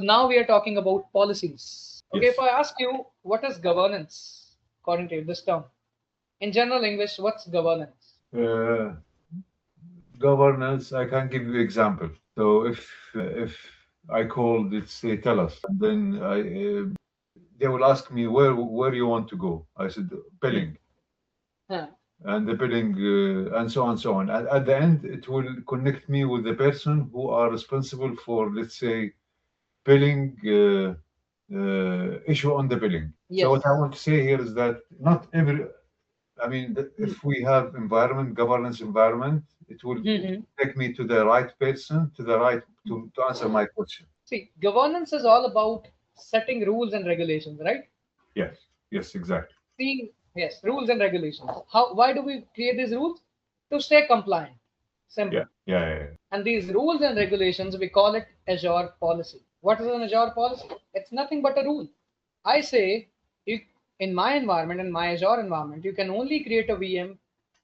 now we are talking about policies. Okay, Yes. if I ask you what is governance, according to you, this term, in general English, what's governance? Uh, Governance, I can give you example. So if I call, let's say, tell us, and then they will ask me where you want to go. I said Hmm. billing, Huh. and the billing, and so on, so on. At the end, it will connect me with the person who are responsible for, let's say, billing issue on the billing. So Yes. what I want to say here is that not every, I mean, Hmm. if we have environment, governance environment, it will Hmm. take me to the right person, to the right to answer my question. See, governance is all about setting rules and regulations, right? Yes, yes, exactly. See, yes, rules and regulations. How? Why do we create these rules? To stay compliant. Yeah, Simple. yeah, yeah, And these rules and regulations, we call it Azure Policy. What is an Azure Policy? It's nothing but a rule. I say, you, in my environment, in my Azure environment, you can only create a VM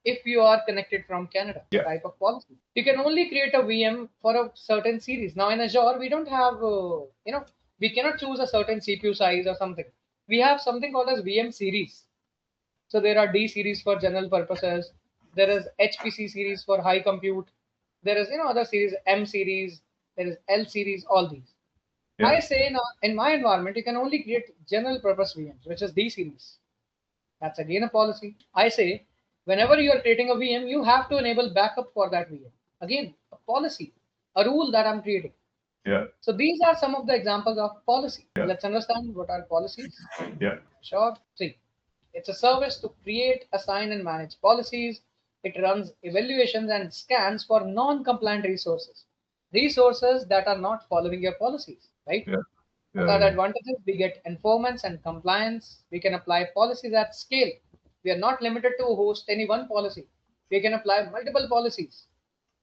if you are connected from Canada. yeah, Type of policy. You can only create a VM for a certain series. Now in Azure, we don't have, we cannot choose a certain CPU size or something. We have something called as VM series. So there are D series for general purposes. There is HPC series for high compute. There is other series M series. There is L series. All these. yeah, I say now in my environment you can only create general purpose VMs, which is D series. That's again a policy. I say whenever you are creating a VM, you have to enable backup for that VM. Again, a policy, a rule that I'm creating. yeah, So these are some of the examples of policy. yeah, Let's understand what are policies. yeah, Sure. See, it's a service to create, assign, and manage policies. It runs evaluations and scans for non-compliant resources, resources that are not following your policies, right? yeah, What yeah, are the yeah, advantages? We get informants and compliance. We can apply policies at scale. We are not limited to host any one policy. We can apply multiple policies,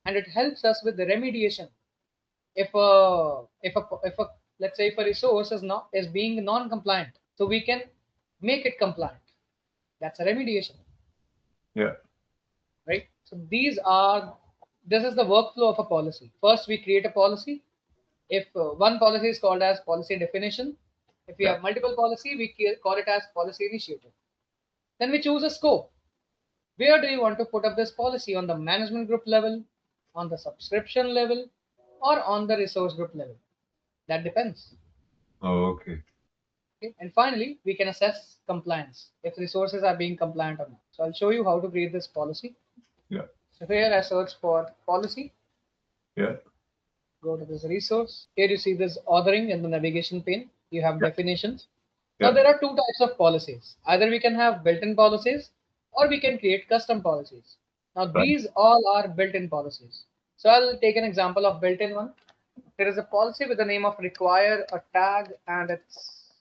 and it helps us with the remediation. If a let's say if a resource is being non-compliant, so we can make it compliant. That's a remediation, yeah, right? So this is the workflow of a policy. First, we create a policy. If one policy is called as policy definition, if we yeah. have multiple policy, we call it as policy initiative. Then we choose a scope. Where do you want to put up this policy, on the management group level, on the subscription level, or on the resource group level? That depends. Oh, okay. Okay. And finally, we can assess compliance if resources are being compliant or not. So I'll show you how to create this policy. Yeah, So here I search for policy, yeah, go to this resource. Here you see this authoring in the navigation pane. You have yeah, definitions. Now yeah. there are two types of policies. Either we can have built-in policies or we can create custom policies. Now Right. these all are built-in policies. So I'll take an example of built-in one. There is a policy with the name of require a tag and its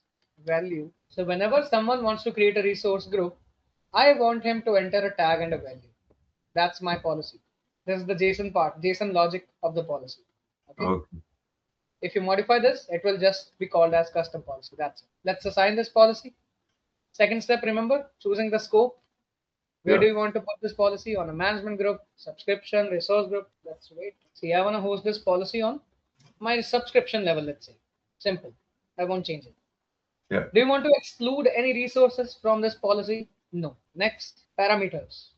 value. So whenever someone wants to create a resource group, I want him to enter a tag and a value. That's my policy. This is the JSON part, JSON logic of the policy. Okay. Okay. If you modify this, it will just be called as custom policy. That's it. Let's assign this policy. Second step, remember, choosing the scope. Where Yeah, do you want to put this policy? On a management group, subscription, resource group? Let's wait. See, I want to host this policy on my subscription level, let's say. Simple. I won't change it. yeah, Do you want to exclude any resources from this policy? No. Next, parameters.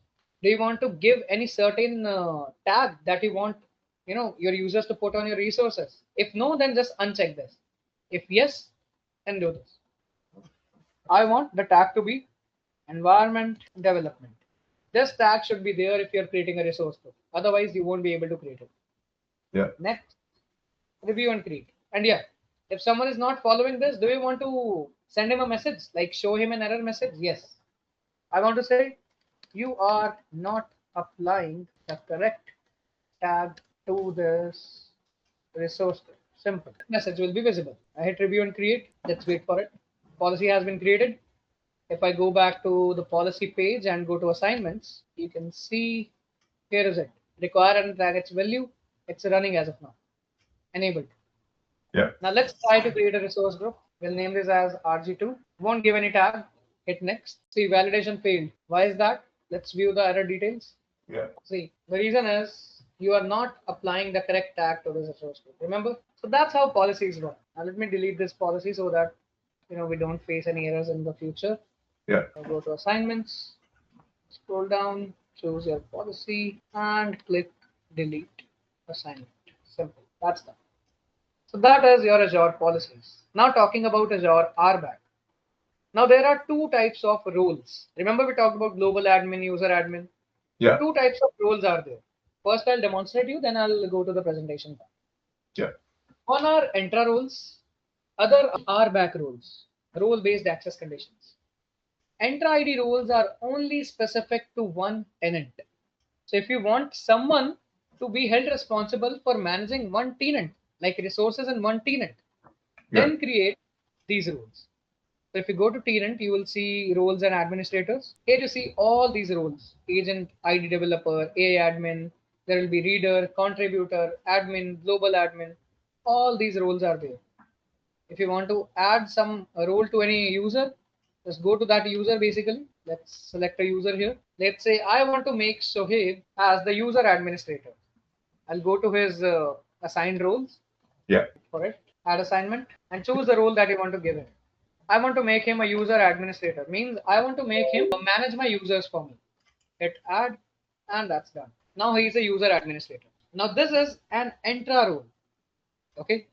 Do you want to give any certain tag that you want, your users to put on your resources? If no, then just uncheck this. If yes, then do this. I want the tag to be environment development. This tag should be there if you're creating a resource group. Otherwise, you won't be able to create it. yeah, Next, review and create. And yeah, if someone is not following this, do you want to send him a message, like show him an error message? Yes. I want to say you are not applying the correct tag to this resource group. Simple. Message will be visible. I hit review and create. Let's wait for it. Policy has been created. If I go back to the policy page and go to assignments, you can see here is it. Require and tag its value. It's running as of now. Enabled. yeah, Now let's try to create a resource group. We'll name this as RG2. Won't give any tag. Hit next. See, validation failed. Why is that? Let's view the error details. yeah, See, the reason is you are not applying the correct tag to this resource group. Remember? So that's how policies work. Let me delete this policy so that we don't face any errors in the future. Yeah. I'll go to assignments, scroll down, choose your policy, and click delete assignment. Simple. That's done. So that is your Azure policies. Now talking about Azure RBAC. Now there are two types of roles. Remember we talked about global admin, user admin. Yeah. Two types of roles are there. First I'll demonstrate you, then I'll go to the presentation part. Yeah. One are intra roles, other are back roles, role-based access conditions. Entra ID roles are only specific to one tenant. So if you want someone to be held responsible for managing one tenant, like resources in one tenant, then create these roles. So if you go to tenant, you will see roles and administrators. Here you see all these roles: agent, ID developer, AI admin. There will be reader, contributor, admin, global admin. All these roles are there. If you want to add some role to any user, just go to that user basically. Let's select a user here. Let's say I want to make Sohaib as the user administrator. I'll go to his assigned roles. Yeah. For it, add assignment, and choose the role that you want to give him. I want to make him a user administrator. Means I want to make him manage my users for me. Hit add, and that's done. Now he is a user administrator. Now this is an intra role. Okay.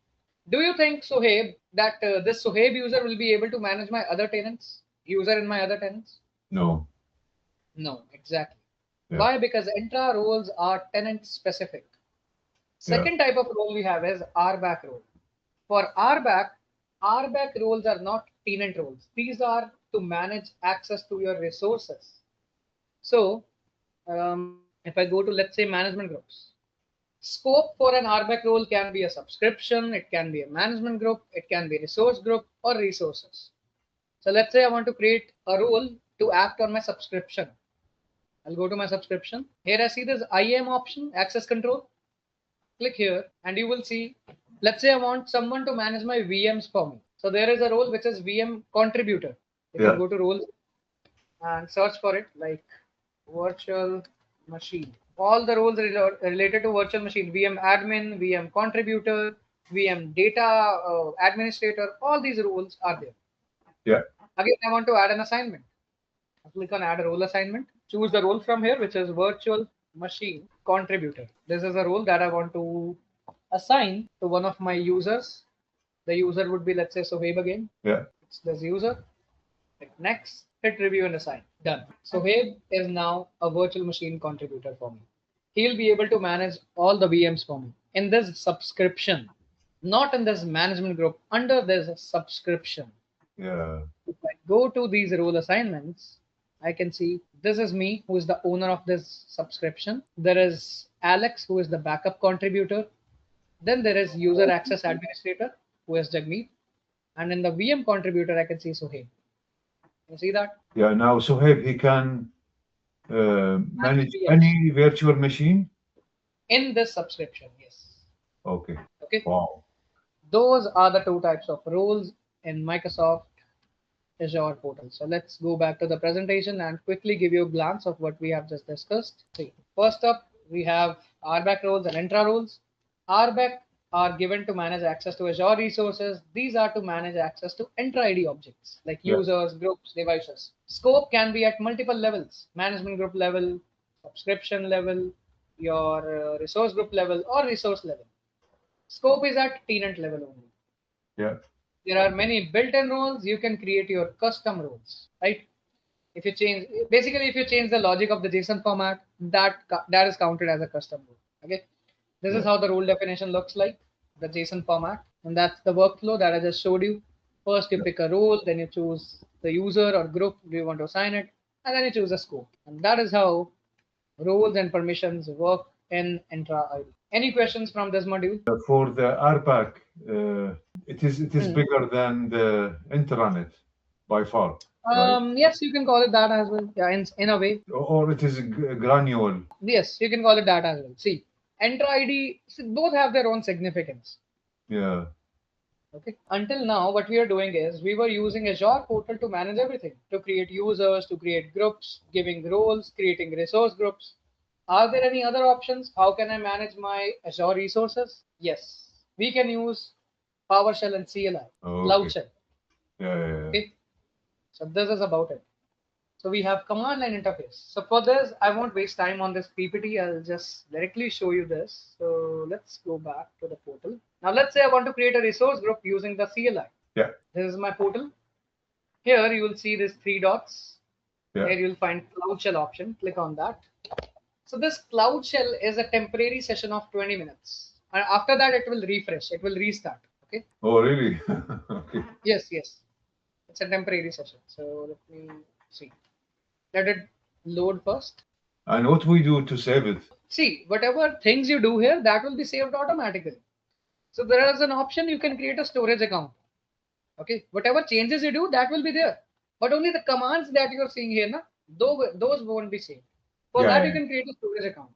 Do you think, Sohaib, that this Sohaib user will be able to manage my other tenants? User in my other tenants? No. No, exactly. Yeah. Why? Because intra roles are tenant specific. Second type of role we have is RBAC role. For RBAC roles are not tenant roles. These are to manage access to your resources. So if I go to, let's say, management groups, scope for an RBAC role can be a subscription, it can be a management group, it can be a resource group or resources. So let's say I want to create a role to act on my subscription. I'll go to my subscription. Here I see this IAM option, access control. Click here and you will see, let's say I want someone to manage my VMs for me. So there is a role which is VM contributor. You can go to roles and search for it, like virtual machine. All the roles related to virtual machine: VM admin, VM contributor, VM data administrator. All these roles are there. Yeah. Again, I want to add an assignment. Click on add a role assignment. Choose the role from here, which is virtual machine contributor. This is a role that I want to assign to one of my users. The user would be, let's say, Sohaib again. Yeah. It's this user. Hit next, hit review and assign. Done. Sohaib is now a virtual machine contributor for me. He'll be able to manage all the VMs for me in this subscription, not in this management group, under this subscription. Yeah. If I go to these role assignments, I can see this is me, who is the owner of this subscription. There is Alex, who is the backup contributor. Then there is user access administrator, who is Jagmeet. And in the VM contributor, I can see Sohaib. You see that? Yeah. Now Sohaib, he can manage any virtual machine in this subscription. Yes. Okay. Okay. Wow. Those are the two types of roles in Microsoft Azure portal. So let's go back to the presentation and quickly give you a glance of what we have just discussed. See, first up, we have RBAC roles and intra roles. RBAC are given to manage access to Azure resources. These are to manage access to intra ID objects like users, groups, devices. Scope can be at multiple levels: management group level, subscription level, your resource group level, or resource level. Scope is at tenant level only. Yeah. There are many built-in roles. You can create your custom roles, right? If you change, basically, if you change the logic of the JSON format, that is counted as a custom role. Okay, this is how the role definition looks like, the JSON format, and that's the workflow that I just showed you. First, you pick a role, then you choose the user or group do you want to assign it, and then you choose a scope, and that is how roles and permissions work in intra ID. Any questions from this module? For the RBAC, it is bigger than the intranet by far. Right? Yes, you can call it that as well. Yeah, in a way. Or it is granular. Yes, you can call it that as well. See, Entra ID, both have their own significance. Yeah. Okay. Until now, what we are doing is we were using Azure portal to manage everything, to create users, to create groups, giving roles, creating resource groups. Are there any other options? How can I manage my Azure resources? Yes, we can use PowerShell and CLI, Cloud Okay. Shell. Yeah. Okay, so this is about it. So we have command line interface. So for this, I won't waste time on this PPT. I'll just directly show you this. So let's go back to the portal. Now let's say I want to create a resource group using the CLI. Yeah. This is my portal. Here you will see these three dots. Yeah. Here you'll find Cloud Shell option. Click on that. So this Cloud Shell is a temporary session of 20 minutes. And after that, it will refresh. It will restart. Okay. Oh, really? Okay. Yes, yes. It's a temporary session. So let me see. Let it load first. And what we do to save it? See, whatever things you do here, that will be saved automatically. So there is an option you can create a storage account. Okay, whatever changes you do, that will be there. But only the commands that you are seeing here, na, those won't be saved. For Yeah, that, yeah. you can create a storage account.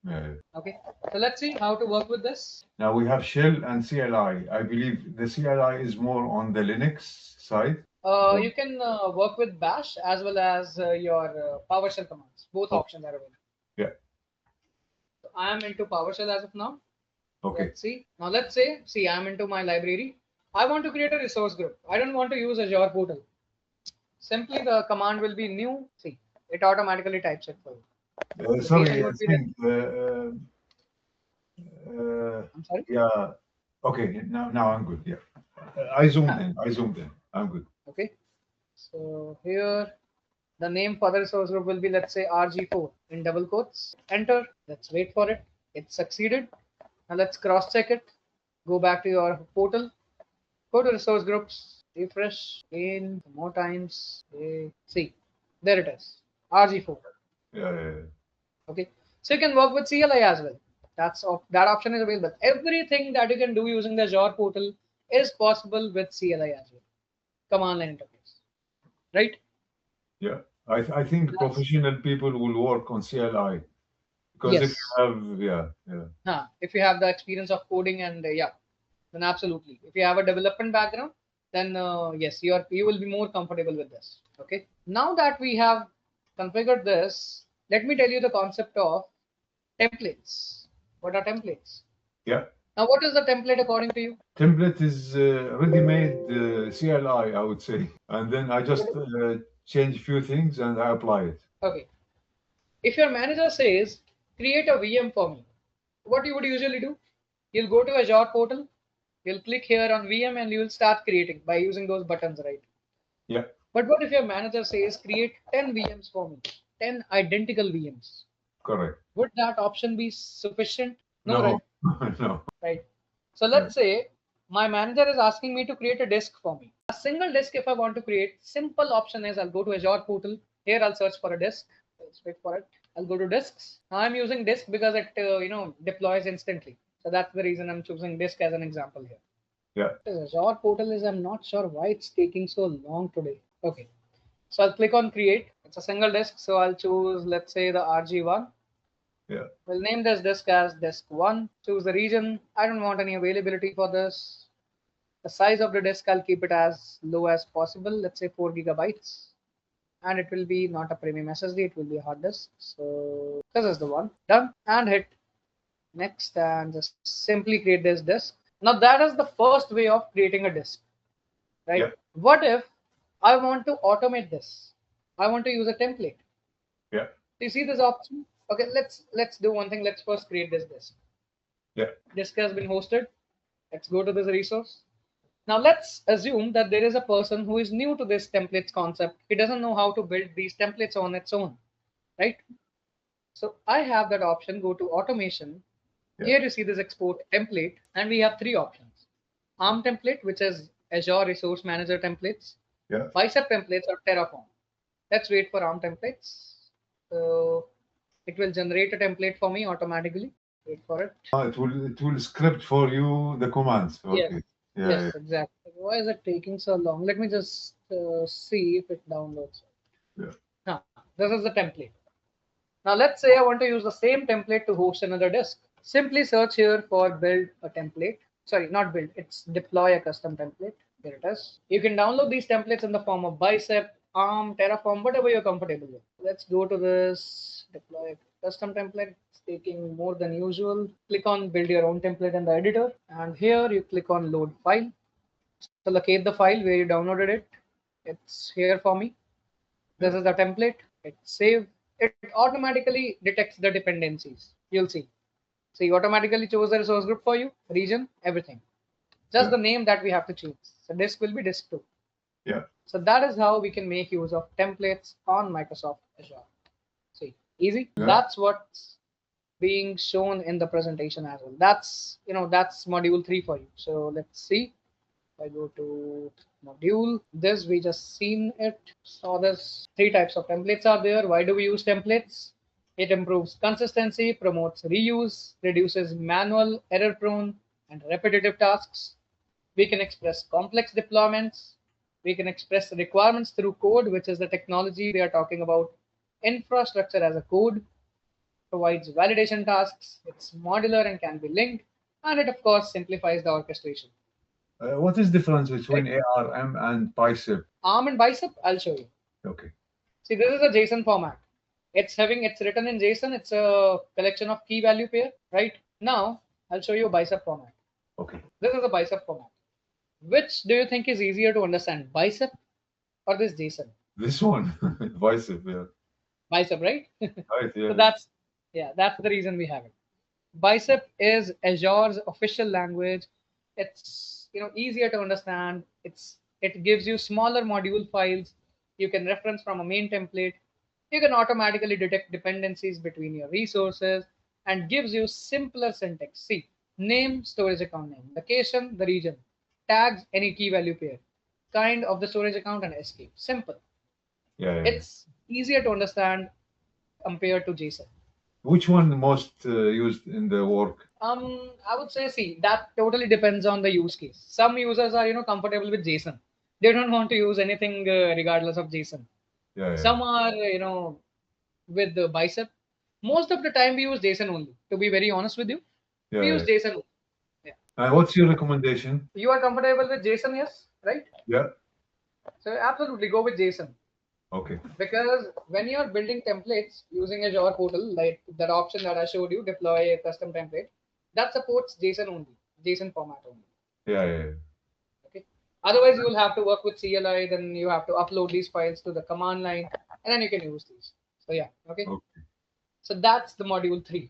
Yeah. Okay, so let's see how to work with this. Now we have shell and CLI. I believe the CLI is more on the Linux side. You can work with Bash as well as your PowerShell commands. Both options are available. Yeah. So I am into PowerShell as of now. Okay. Let's see. Now let's say, see, I'm into my library. I want to create a resource group. I don't want to use Azure portal. Simply the command will be new. See, it automatically types it for you. Sorry, Would be I'm sorry. yeah. Okay, now I'm good. Yeah. I zoomed in. I'm good. Okay. So here the name for the resource group will be, let's say, RG4 in double quotes. Enter. Let's wait for it. It succeeded. Now let's cross check it. Go back to your portal. Go to resource groups. Refresh again more times. See, there it is. RG4. Yeah. Okay. So you can work with CLI as well. That option is available. Everything that you can do using the Azure portal is possible with CLI as well. Command line interface. Right? Yeah. I think professional people will work on CLI because Yes. if you have if you have the experience of coding and then absolutely. If you have a development background, then yes, you will be more comfortable with this. Okay. Now that we have configured this, let me tell you the concept of templates. What are templates? Yeah. Now, what is the template according to you? Template is ready-made CLI, I would say, and then I just change a few things and I apply it. Okay. If your manager says, create a VM for me, what you would usually do? You'll go to Azure portal, you'll click here on VM and you will start creating by using those buttons, right? Yeah. But what if your manager says, create 10 VMs for me, 10 identical VMs? Correct. Would that option be sufficient? No. Right? No. Right. So let's say my manager is asking me to create a disk for me. A single disk, if I want to create, simple option is I'll go to Azure portal. Here I'll search for a disk. Let's wait for it. I'll go to disks. Now I'm using disk because it deploys instantly. So that's the reason I'm choosing disk as an example here. Yeah. Azure portal is, I'm not sure why it's taking so long today. Okay. So I'll click on create. It's a single disk. So I'll choose, let's say, the RG1. Yeah. We'll name this disk as disk 1. Choose the region. I don't want any availability for this. The size of the disk, I'll keep it as low as possible. Let's say 4 gigabytes. And it will be not a premium SSD, it will be a hard disk. So this is the one. Done. And hit next and just simply create this disk. Now that is the first way of creating a disk. Right? Yeah. What if I want to automate this? I want to use a template. Yeah. Do you see this option? Okay, let's do one thing. Let's first create this disk. Yeah. Disk has been hosted. Let's go to this resource. Now let's assume that there is a person who is new to this templates concept. He doesn't know how to build these templates on its own, right? So I have that option. Go to automation. Yeah. Here you see this export template, and we have three options: ARM template, which is Azure Resource Manager templates, Yeah. Bicep templates, or Terraform. Let's wait for ARM templates. So it will generate a template for me automatically. Wait for it. It will script for you the commands. Okay. Yes. Yeah. Yes, exactly. Why is it taking so long? Let me just see if it downloads. Yeah. This is the template. Now let's say I want to use the same template to host another disk. Simply search here for build a template. Sorry, not build. It's deploy a custom template. Here it is. You can download these templates in the form of Bicep, ARM, Terraform, whatever you're comfortable with. Let's go to this deploy a custom template. taking more than usual. Click on build your own template in the editor, and here you click on load file. So locate the file where you downloaded it. It's here for me. This is the template. Hit save. It automatically detects the dependencies. You'll see. So you automatically chose the resource group for you, region, everything. Just the name that we have to choose. So disk will be disk 2. Yeah. So that is how we can make use of templates on Microsoft Azure. See, easy. Yeah. That's what's being shown in the presentation as well. That's that's module 3 for you. So let's see. I go to module. This we just seen it. Saw this. 3 types of templates are there. Why do we use templates? It improves consistency, promotes reuse, reduces manual, error-prone, and repetitive tasks. We can express complex deployments. We can express requirements through code, which is the technology they are talking about. Infrastructure as a code, provides validation tasks. It's modular and can be linked, and it of course simplifies the orchestration. What is the difference between ARM and Bicep? ARM and Bicep, I'll show you. Okay. See, this is a JSON format. It's written in JSON. It's a collection of key value pair, right? Now, I'll show you a Bicep format. Okay. This is a Bicep format. Which do you think is easier to understand, Bicep or this JSON? This one, Bicep, yeah. Bicep, right? Right, yeah. So that's the reason we have it. Bicep is Azure's official language. It's easier to understand. It gives you smaller module files. You can reference from a main template. You can automatically detect dependencies between your resources and gives you simpler syntax. See, name, storage account name, location, the region, tags, any key value pair, kind of the storage account, and escape. Simple. Yeah. It's easier to understand compared to JSON. Which one most used in the work? I would say, see, that totally depends on the use case. Some users are, comfortable with JSON. They don't want to use anything regardless of JSON. Yeah. Some are, with the Bicep. Most of the time we use JSON only. To be very honest with you, we use JSON only. Yeah. What's your recommendation? You are comfortable with JSON, yes, right? Yeah. So absolutely go with JSON. Okay. Because when you are building templates using Azure portal, like that option that I showed you, deploy a custom template, that supports JSON only, JSON format only. Yeah. Okay. Otherwise, you will have to work with CLI. Then you have to upload these files to the command line, and then you can use these. So yeah. Okay. So that's the module 3.